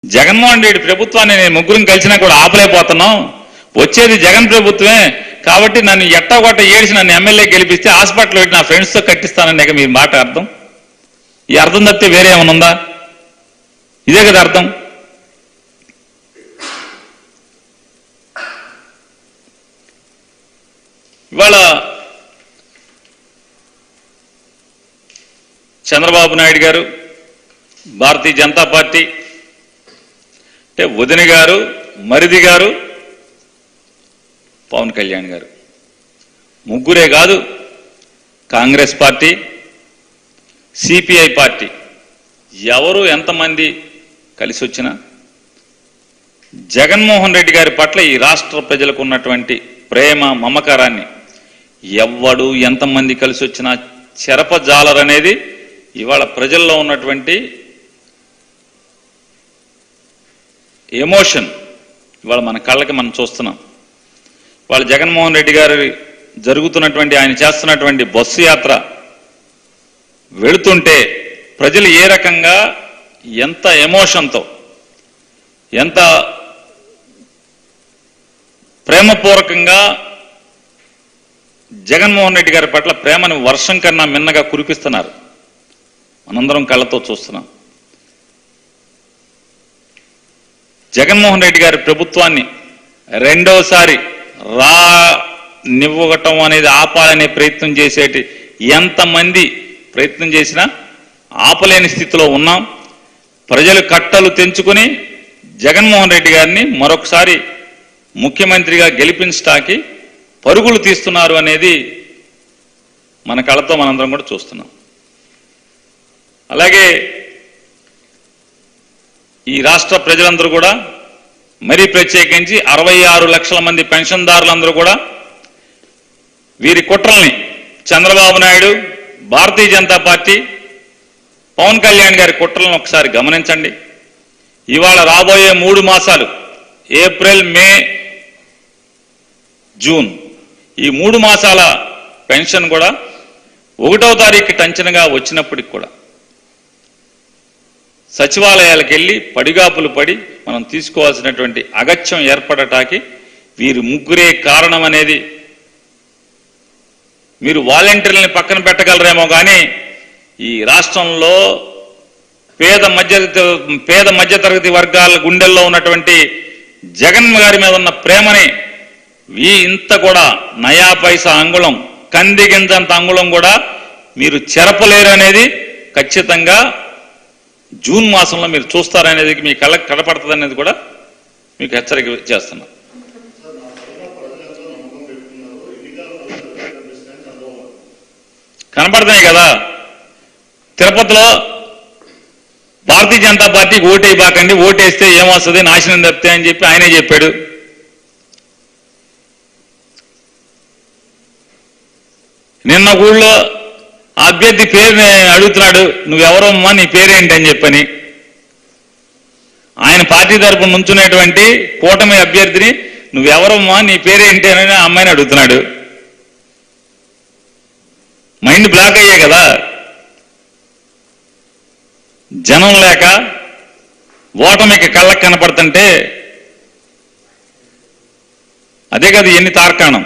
జగన్మోహన్ రెడ్డి ప్రభుత్వాన్ని నేను ముగ్గురం కలిసినా కూడా ఆపలేకపోతున్నాం. వచ్చేది జగన్ ప్రభుత్వమే కాబట్టి నన్ను ఎట్టగొట్ట ఏడిసి నన్ను ఎమ్మెల్యే గెలిపిస్తే హాస్పిటల్ పెట్టి నా ఫ్రెండ్స్తో కట్టిస్తానని మీరు మాట అర్థం. ఈ అర్థం తప్పితే వేరే ఏమైనా ఉందా? ఇదే కదా అర్థం. ఇవాళ చంద్రబాబు నాయుడు గారు, భారతీయ జనతా పార్టీ అంటే వదిన గారు, మరిది గారు, పవన్ కళ్యాణ్ గారు ముగ్గురే కాదు, కాంగ్రెస్ పార్టీ, సిపిఐ పార్టీ ఎవరు ఎంతమంది కలిసి వచ్చినా జగన్మోహన్ రెడ్డి గారి పట్ల ఈ రాష్ట్ర ప్రజలకు ఉన్నటువంటి ప్రేమ మమకారాన్ని ఎవ్వడు ఎంతమంది కలిసి వచ్చినా చెరపజాలరనేది ఇవాళ ప్రజల్లో ఉన్నటువంటి ఎమోషన్ ఇవాళ మన కళ్ళకి మనం చూస్తున్నాం. ఇవాళ జగన్మోహన్ రెడ్డి గారి జరుగుతున్నటువంటి ఆయన చేస్తున్నటువంటి బస్సు యాత్ర వెళుతుంటే ప్రజలు ఏ రకంగా ఎంత ఎమోషన్తో ఎంత ప్రేమపూర్వకంగా జగన్మోహన్ రెడ్డి గారి పట్ల ప్రేమను వర్షం కన్నా మిన్నగా కురిపిస్తున్నారు మనందరం కళ్ళతో చూస్తున్నాం. జగన్మోహన్ రెడ్డి గారి ప్రభుత్వాన్ని రెండోసారి నివ్వగటం అనేది ఆపాలనే ప్రయత్నం చేసేటి ఎంతమంది ప్రయత్నం చేసినా ఆపలేని స్థితిలో ఉన్నాం. ప్రజలు కట్టలు తెంచుకుని జగన్మోహన్ రెడ్డి గారిని మరొకసారి ముఖ్యమంత్రిగా గెలిపించడానికి పరుగులు తీస్తున్నారు అనేది మన కళ్ళతో మనందరం కూడా చూస్తున్నాం. అలాగే ఈ రాష్ట్ర ప్రజలందరూ కూడా మరీ ప్రత్యేకించి 66 లక్షల మంది పెన్షన్దారులందరూ కూడా వీరి కుట్రల్ని చంద్రబాబు నాయుడు, భారతీయ జనతా పార్టీ, పవన్ కళ్యాణ్ గారి కుట్రలను ఒకసారి గమనించండి. ఇవాళ రాబోయే 3 మాసాలు ఏప్రిల్, మే, జూన్ ఈ 3 మాసాల పెన్షన్ కూడా 1వ తారీఖు టంచనగా వచ్చినప్పటికి కూడా సచివాలయాలకు వెళ్ళి పడిగాపులు పడి మనం తీసుకోవాల్సినటువంటి అగత్యం ఏర్పడటానికి వీరు ముగ్గురే కారణం అనేది మీరు వాలంటీర్లని పక్కన పెట్టగలరేమో కానీ ఈ రాష్ట్రంలో పేద మధ్యతరగతి వర్గాల గుండెల్లో ఉన్నటువంటి జగన్ గారి మీద ఉన్న ప్రేమని ఇంత కూడా నయా పైసా అంగుళం, కందిగింజంత అంగుళం కూడా మీరు చెరపలేరు అనేది ఖచ్చితంగా జూన్ మాసంలో మీరు చూస్తారనేది మీ కళ్ళకి కనపడుతుంది అనేది కూడా మీకు హెచ్చరిక చేస్తున్నా. కనపడుతున్నాయి కదా. తిరుపతిలో భారతీయ జనతా పార్టీకి ఓటేయబాకండి, ఓటేస్తే ఏమొస్తుంది, నాశనం తప్పితే అని చెప్పి ఆయనే చెప్పాడు. నిన్న ఊళ్ళో అభ్యర్థి పేరుని అడుగుతున్నాడు, నువ్వెవరమ్మా, నీ పేరేంటి అని చెప్పని. ఆయన పార్టీ తరపున నుంచునేటువంటి కూటమి అభ్యర్థిని నువ్వెవరమ్మా, నీ పేరేంటి అని అమ్మాయిని అడుగుతున్నాడు. మైండ్ బ్లాక్ అయ్యే కదా. జనం లేక ఓటమికి కళ్ళకు కనపడుతుంటే అదే కదా ఎన్ని తార్కాణం.